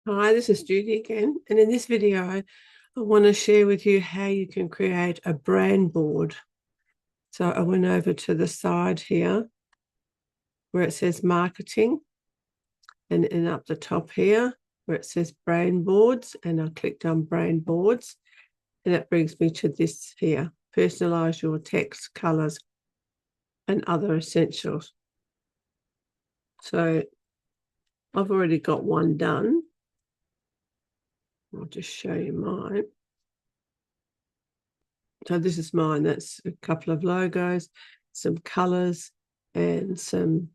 Hi, this is Judy again, and in this video I want to share with you how you can create a brand board. So I went over to the side here where it says marketing, and up the top here where it says brand boards, and I clicked on brand boards, and it brings me to this here: personalize your text, colors, and other essentials. So I've already got one done. I'll just show you mine. So this is mine. That's a couple of logos, some colors, and some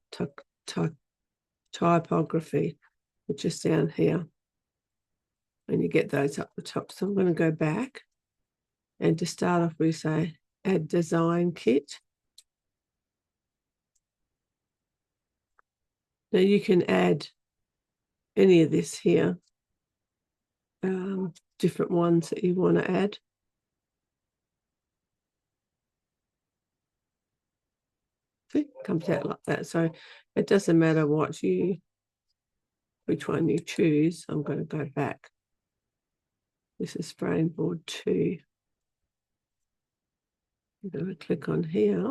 typography, which is down here. And you get those up the top. So I'm going to go back. And to start off, we say add design kit. Now you can add any of this here, different ones that you want to add. See, it comes out like that. So it doesn't matter which one you choose. I'm going to go back. This is brand board 2. I'm going to click on here.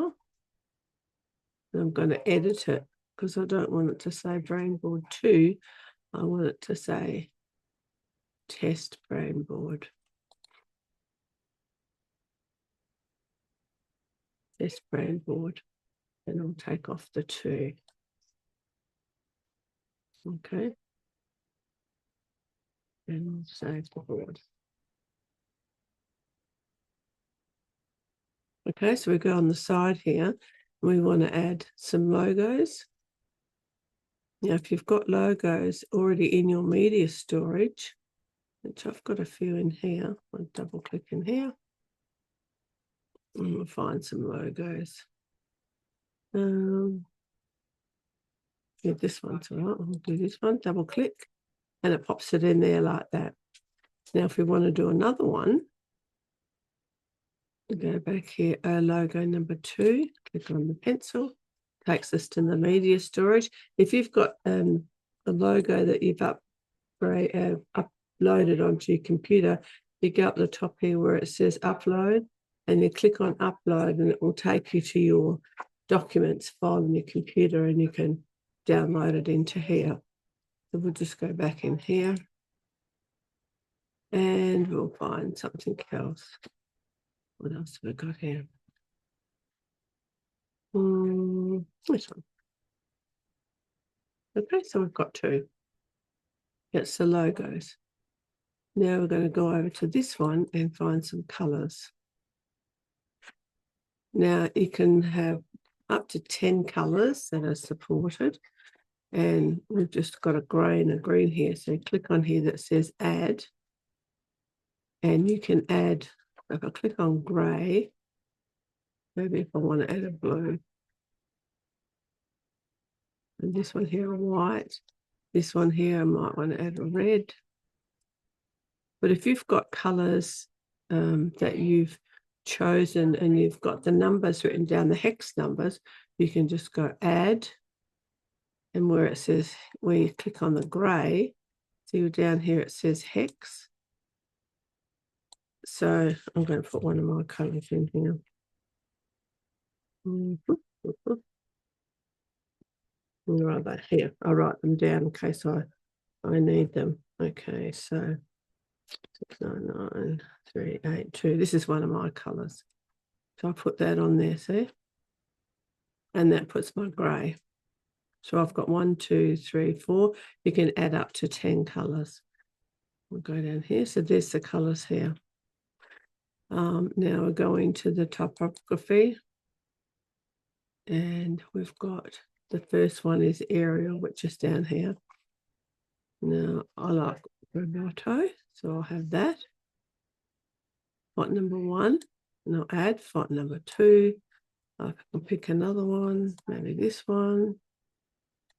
And I'm going to edit it because I don't want it to say brand board 2. I want it to say test brand board. Test brand board. And I'll take off the 2. Okay. And I'll save the board. Okay, so we go on the side here. We want to add some logos. Now, if you've got logos already in your media storage, which I've got a few in here, I'll double click in here. And we'll find some logos. Yeah, this one's all right. I'll do this one, double click, and it pops it in there like that. Now, if we want to do another one, we go back here, logo number 2, click on the pencil, takes us to the media storage. If you've got a logo that you've uploaded onto your computer, you go up the top here where it says upload, and you click on upload, and it will take you to your documents file on your computer, and you can download it into here. So we'll just go back in here and we'll find something else. What else have we got here? This one. Okay, so we've got 2. That's the logos. Now we're going to go over to this one and find some colors. Now you can have up to 10 colors that are supported. And we've just got a grey and a green here. So you click on here that says add. And you can add, if I click on grey, maybe if I want to add a blue. And this one here, a white. This one here, I might want to add a red. But if you've got colours that you've chosen and you've got the numbers written down, the hex numbers, you can just go add. And where it says, where you click on the grey, see down here it says hex. So I'm going to put one of my colours in here. Right here, I'll write them down in case I need them. Okay, so 699382. This is one of my colours. So I'll put that on there, see? And that puts my grey. So I've got 1, 2, 3, 4. You can add up to 10 colours. We'll go down here. So there's the colours here. Now we're going to the typography. And we've got the first one is Arial, which is down here. Now I like Roboto, so I'll have that. Font number 1, and I'll add font number 2. I can pick another one, maybe this one.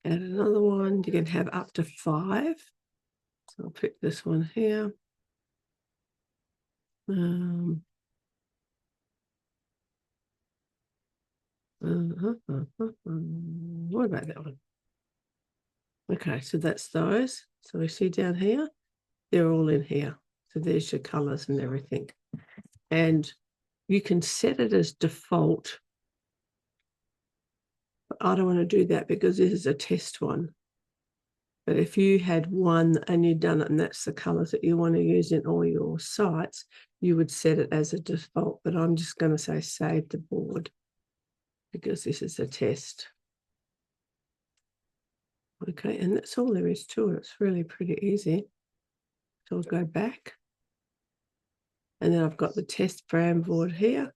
Add another one. You can have up to 5. So I'll pick this one here. What about that one? Okay, so that's those. So we see down here, they're all in here. So there's your colors and everything. And you can set it as default. But I don't want to do that because this is a test one. But if you had one and you'd done it and that's the colors that you want to use in all your sites, you would set it as a default. But I'm just going to say save the board because this is a test. Okay, and that's all there is to it. It's really pretty easy. So I'll go back. And then I've got the test brand board here.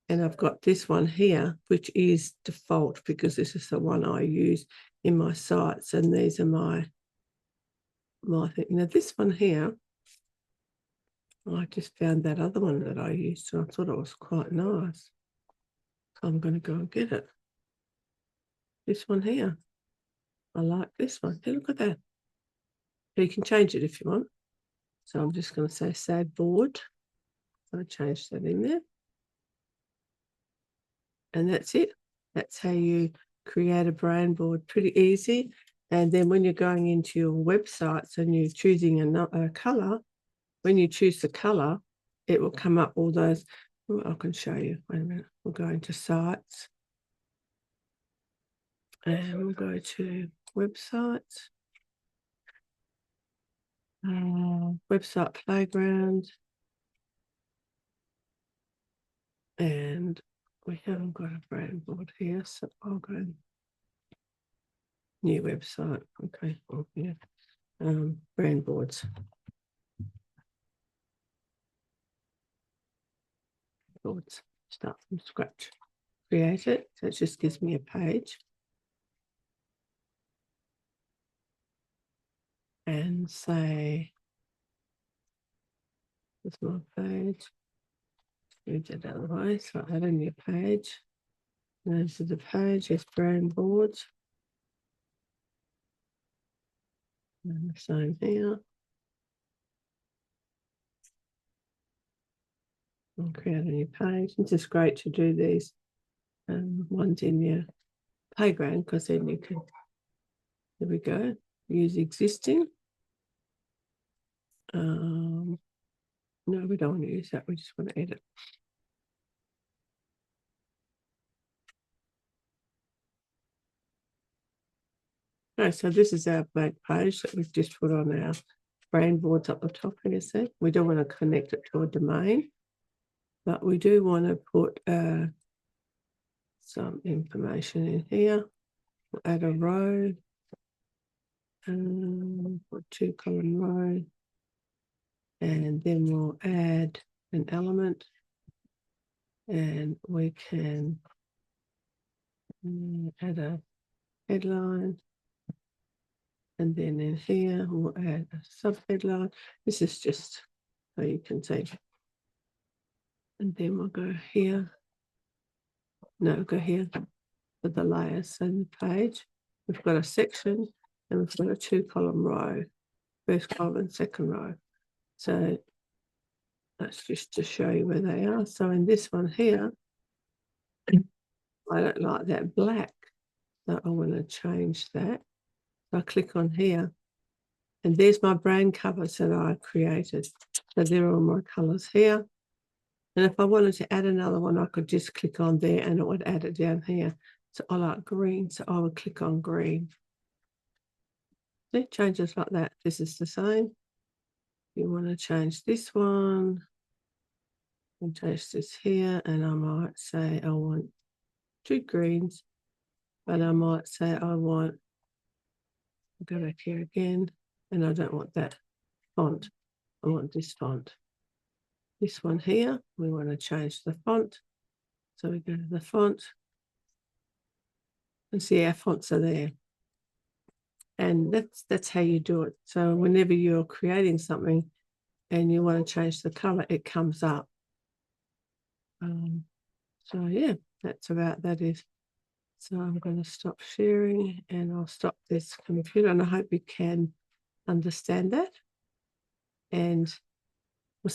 And I've got this one here, which is default because this is the one I use in my sites. And these are my thing. Now this one here, I just found that other one that I used, and I thought it was quite nice. So I'm going to go and get it. This one here. I like this one. Hey, look at that. You can change it if you want. So I'm just going to say save board. So I change that in there. And that's it. That's how you create a brand board. Pretty easy. And then when you're going into your websites and you're choosing a color, when you choose the color, it will come up all those. Oh, I can show you. Wait a minute. We'll go into sites. And we'll go to websites. Website playground. And we haven't got a brand board here, so I'll go new website. Okay, well, yeah. Brand boards. Boards. Start from scratch. Create it. So it just gives me a page. And say, this is my page. Move that out of the way. So add a new page. Name to the page is brand boards. And the same here. I'll create a new page. It's just great to do these ones in your playground because then you can, there we go, use existing. No, we don't want to use that. We just want to edit. Okay, so this is our blank page that we've just put on our brand boards up the top here. See, we don't want to connect it to a domain, but we do want to put some information in here. We'll add a row, put 2-column row, and then we'll add an element, and we can add a headline. And then in here, we'll add a sub-headline. This is just so you can see. And then we'll go here. No, go here for the layers. So the page, we've got a section and we've got a 2-column row, first column and second row. So that's just to show you where they are. So in this one here, I don't like that black. So I want to change that. So I click on here. And there's my brand covers that I created. So there are all my colors here. And if I wanted to add another one, I could just click on there and it would add it down here. So I like green, so I would click on green. It changes like that. This is the same. You want to change this one and change this here. And I might say I want 2 greens, but I might say I want, I'll go back here again, and I don't want that font. I want this font. This one here, we want to change the font. So we go to the font and see our fonts are there. And that's how you do it. So whenever you're creating something and you want to change the color, it comes up. So yeah, that's about that is. So I'm going to stop sharing and I'll stop this computer, and I hope you can understand that. And